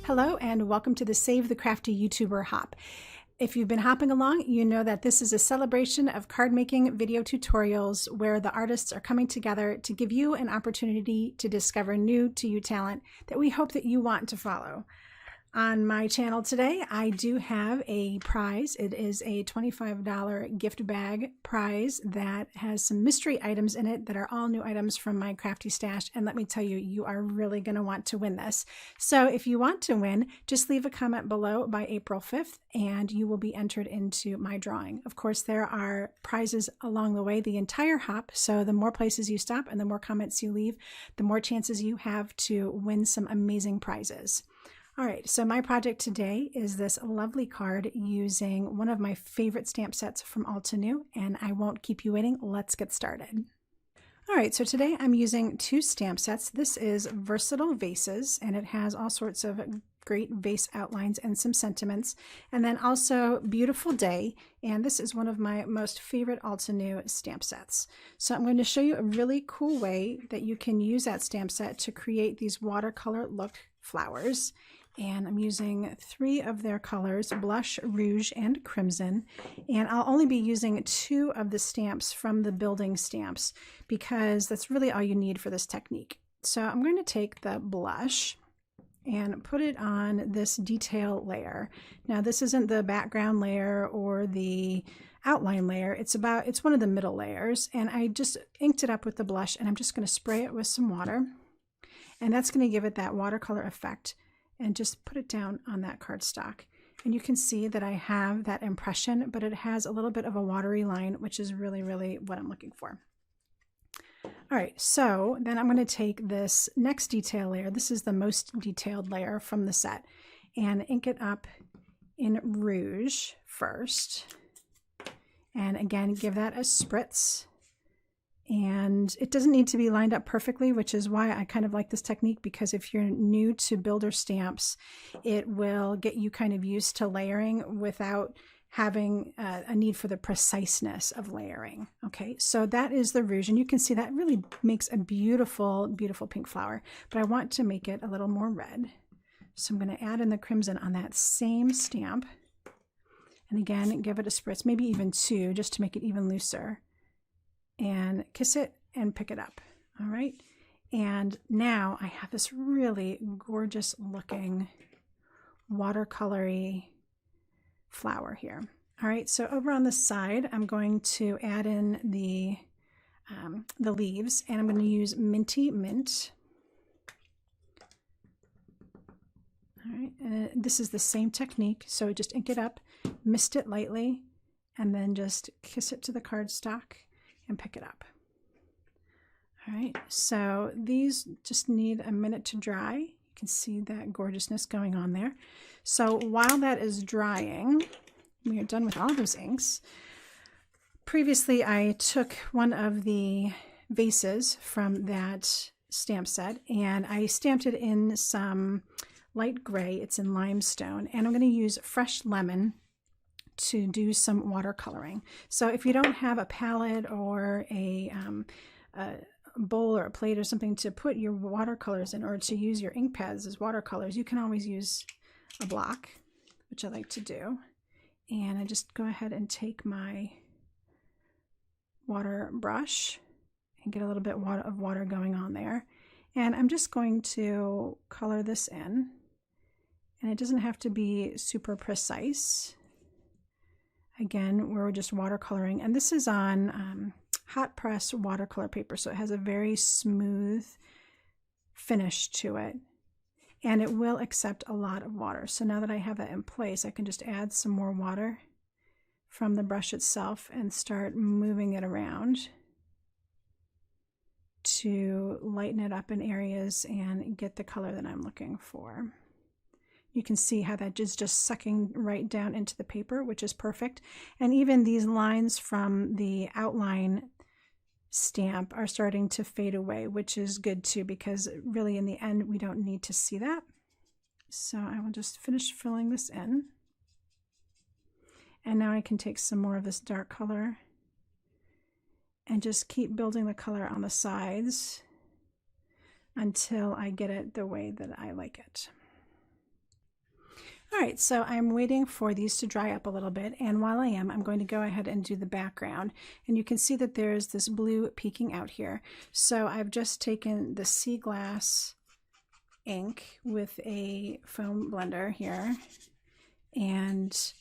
Hello and welcome to the Save the Crafty YouTuber Hop. If you've been hopping along, you know that this is a celebration of card making video tutorials where the artists are coming together to give you an opportunity to discover new to you talent that we hope that you want to follow. On my channel today, I do have a prize. It is a $25 gift bag prize that has some mystery items in it that are all new items from my crafty stash. And let me tell you, you are really going to want to win this. So if you want to win, just leave a comment below by April 5th and you will be entered into my drawing. Of course, there are prizes along the way, the entire hop. So the more places you stop and the more comments you leave, the more chances you have to win some amazing prizes. All right, so my project today is this lovely card using one of my favorite stamp sets from Altenew, and I won't keep you waiting. Let's get started. All right, so today I'm using two stamp sets. This is Versatile Vases, and it has all sorts of great vase outlines and some sentiments. And then also Beautiful Day, and this is one of my most favorite Altenew stamp sets. So I'm going to show you a really cool way that you can use that stamp set to create these watercolor look flowers. And I'm using 3 of their colors, Blush, Rouge, and Crimson. And I'll only be using 2 of the stamps from the building stamps because that's really all you need for this technique. So I'm going to take the blush and put it on this detail layer. Now this isn't the background layer or the outline layer. It's one of the middle layers. And I just inked it up with the blush and I'm just going to spray it with some water. And that's going to give it that watercolor effect. And just put it down on that cardstock. And you can see that I have that impression, but it has a little bit of a watery line, which is really, really what I'm looking for. All right, so then I'm going to take this next detail layer. This is the most detailed layer from the set, and ink it up in Rouge first. And again, give that a spritz. And it doesn't need to be lined up perfectly, which is why I kind of like this technique, because if you're new to builder stamps, it will get you kind of used to layering without having a need for the preciseness of layering. Okay, so that is the Rouge, and you can see that really makes a beautiful, beautiful pink flower, but I want to make it a little more red. So I'm going to add in the Crimson on that same stamp. And again, give it a spritz, maybe even 2, just to make it even looser. And kiss it and pick it up. All right. And now I have this really gorgeous looking watercolory flower here. All right. So over on the side, I'm going to add in the leaves, and I'm going to use Minty Mint. All right. And this is the same technique. So just ink it up, mist it lightly, and then just kiss it to the cardstock and pick it up. All right, so these just need a minute to dry. You can see that gorgeousness going on there. So while that is drying, we are done with all those inks. Previously, I took one of the vases from that stamp set and I stamped it in some light gray. It's in limestone, and I'm going to use fresh lemon to do some watercoloring. So if you don't have a palette or a bowl or a plate or something to put your watercolors in, or to use your ink pads as watercolors, you can always use a block, which I like to do. And I just go ahead and take my water brush and get a little bit of water going on there. And I'm just going to color this in. And it doesn't have to be super precise. Again, we're just watercoloring, and this is on hot press watercolor paper, so it has a very smooth finish to it, and it will accept a lot of water. So now that I have that in place, I can just add some more water from the brush itself and start moving it around to lighten it up in areas and get the color that I'm looking for. You can see how that is just sucking right down into the paper, which is perfect. And even these lines from the outline stamp are starting to fade away, which is good too, because really in the end, we don't need to see that. So I will just finish filling this in. And now I can take some more of this dark color and just keep building the color on the sides until I get it the way that I like it. All right, so I'm waiting for these to dry up a little bit, and while I am, I'm going to go ahead and do the background. And you can see that there's this blue peeking out here. So I've just taken the sea glass ink with a foam blender here and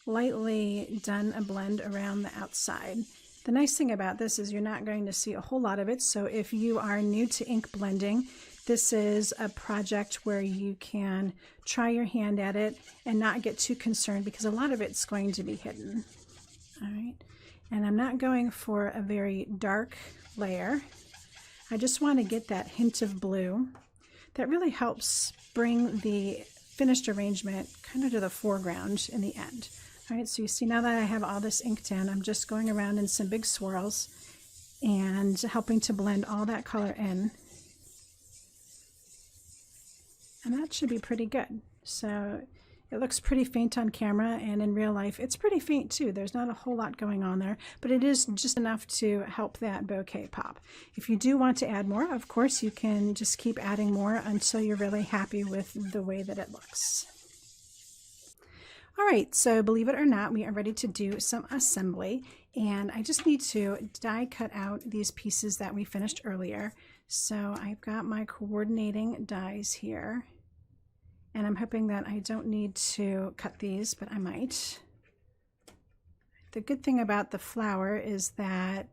lightly done a blend around the outside. The nice thing about this is you're not going to see a whole lot of it, so if you are new to ink blending, this is a project where you can try your hand at it and not get too concerned because a lot of it's going to be hidden. All right, and I'm not going for a very dark layer. I just want to get that hint of blue that really helps bring the finished arrangement kind of to the foreground in the end. All right, so you see now that I have all this inked in, I'm just going around in some big swirls and helping to blend all that color in. And that should be pretty good. So it looks pretty faint on camera, and in real life it's pretty faint too. There's not a whole lot going on there, but it is just enough to help that bouquet pop. If you do want to add more, of course you can just keep adding more until you're really happy with the way that it looks. All right, so believe it or not, we are ready to do some assembly, and I just need to die cut out these pieces that we finished earlier. So I've got my coordinating dies here, and I'm hoping that I don't need to cut these, but I might. The good thing about the flower is that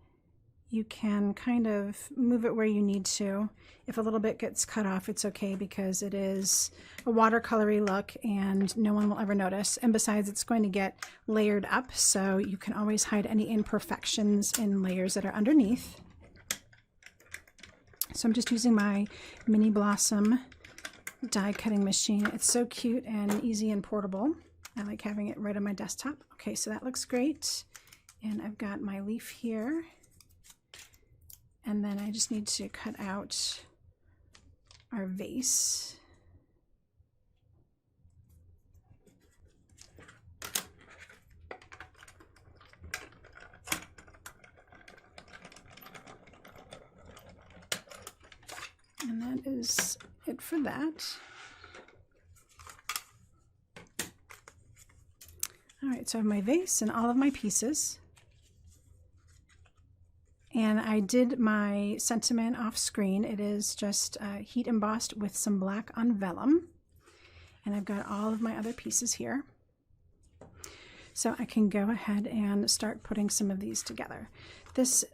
you can kind of move it where you need to. If a little bit gets cut off, it's okay because it is a watercolory look and no one will ever notice. And besides, it's going to get layered up, so you can always hide any imperfections in layers that are underneath. So I'm just using my Mini Blossom die cutting machine. It's so cute and easy and portable. I like having it right on my desktop. Okay, so that looks great. And I've got my leaf here. And then I just need to cut out our vase. And that is it for that. All right, so I have my vase and all of my pieces. And I did my sentiment off screen. It is just heat embossed with some black on vellum. And I've got all of my other pieces here. So I can go ahead and start putting some of these together. This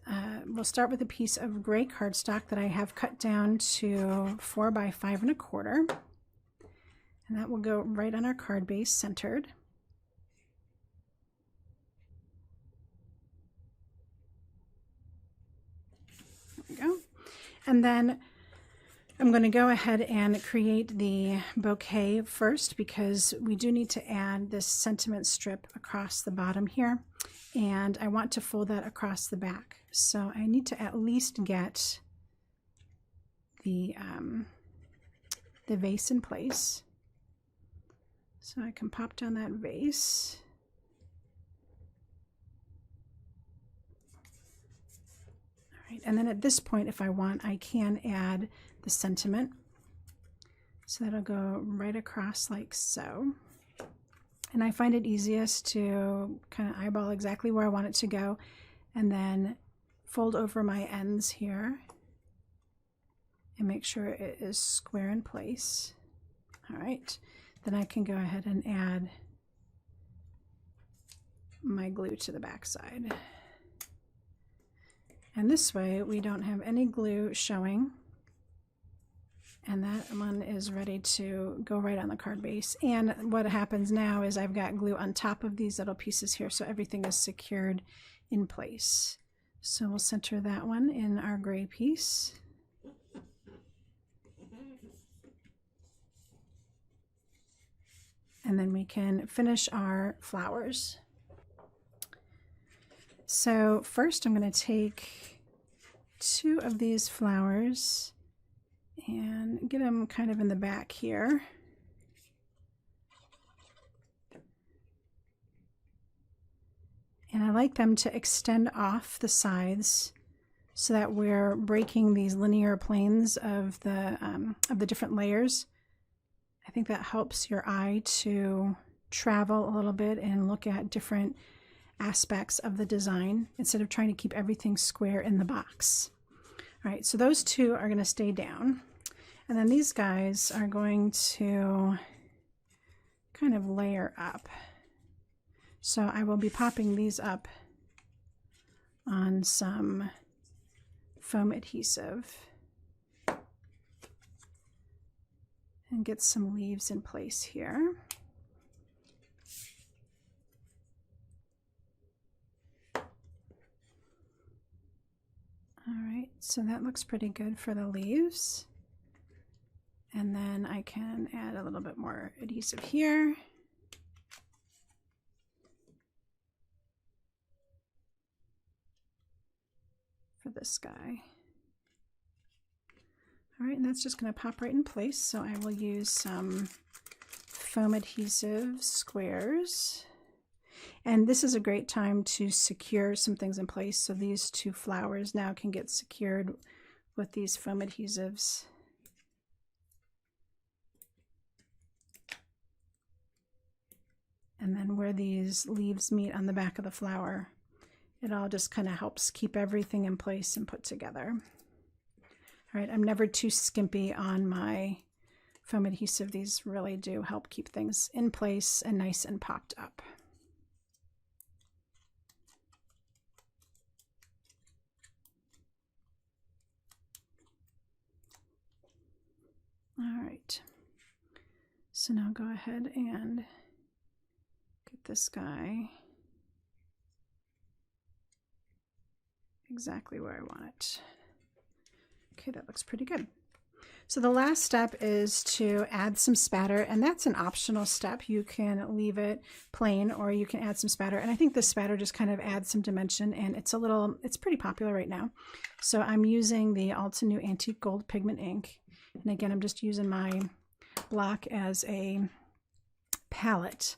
we'll start with a piece of gray cardstock that I have cut down to 4 by 5 1/4. And that will go right on our card base centered. Go. And then I'm going to go ahead and create the bouquet first because we do need to add this sentiment strip across the bottom here, and I want to fold that across the back. So I need to at least get the vase in place. So I can pop down that vase. And then at this point, if I want, I can add the sentiment. So that'll go right across like so. And I find it easiest to kind of eyeball exactly where I want it to go and then fold over my ends here and make sure it is square in place. All right, then I can go ahead and add my glue to the back side. And this way we don't have any glue showing, and that one is ready to go right on the card base. And what happens now is I've got glue on top of these little pieces here, so everything is secured in place. So we'll center that one in our gray piece. And then we can finish our flowers. So first I'm going to take 2 of these flowers and get them kind of in the back here. And I like them to extend off the sides so that we're breaking these linear planes of the different layers. I think that helps your eye to travel a little bit and look at different aspects of the design instead of trying to keep everything square in the box. All right, so those two are going to stay down. And then these guys are going to kind of layer up. So I will be popping these up on some foam adhesive and get some leaves in place here. All right, so that looks pretty good for the leaves. And then I can add a little bit more adhesive here. For this guy. All right, and that's just going to pop right in place. So I will use some foam adhesive squares. And this is a great time to secure some things in place. So these two flowers now can get secured with these foam adhesives. And then where these leaves meet on the back of the flower, it all just kind of helps keep everything in place and put together. All right, I'm never too skimpy on my foam adhesive. These really do help keep things in place and nice and popped up. All right, so now go ahead and get this guy exactly where I want it. Okay, that looks pretty good. So the last step is to add some spatter, and that's an optional step. You can leave it plain or you can add some spatter. And I think this spatter just kind of adds some dimension, and it's pretty popular right now. So I'm using the Altenew Antique Gold Pigment Ink. And again, I'm just using my block as a palette.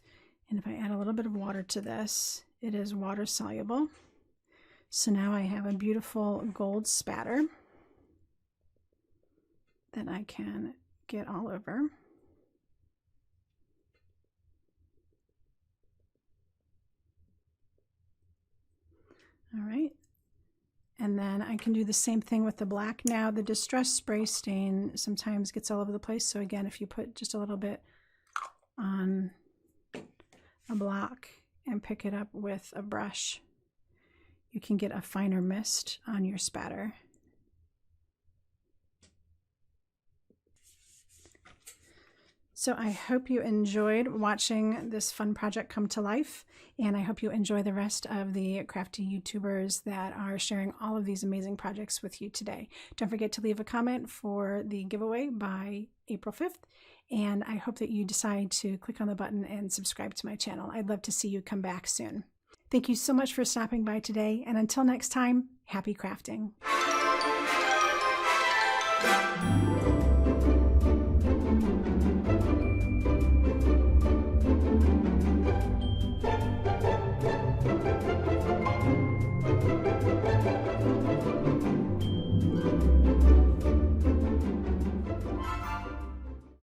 And if I add a little bit of water to this, it is water soluble. So now I have a beautiful gold spatter that I can get all over. All right. And then I can do the same thing with the black. Now the Distress Spray Stain sometimes gets all over the place. So again, if you put just a little bit on a block and pick it up with a brush, you can get a finer mist on your spatter. So I hope you enjoyed watching this fun project come to life, and I hope you enjoy the rest of the crafty YouTubers that are sharing all of these amazing projects with you today. Don't forget to leave a comment for the giveaway by April 5th, and I hope that you decide to click on the button and subscribe to my channel. I'd love to see you come back soon. Thank you so much for stopping by today, and until next time, happy crafting.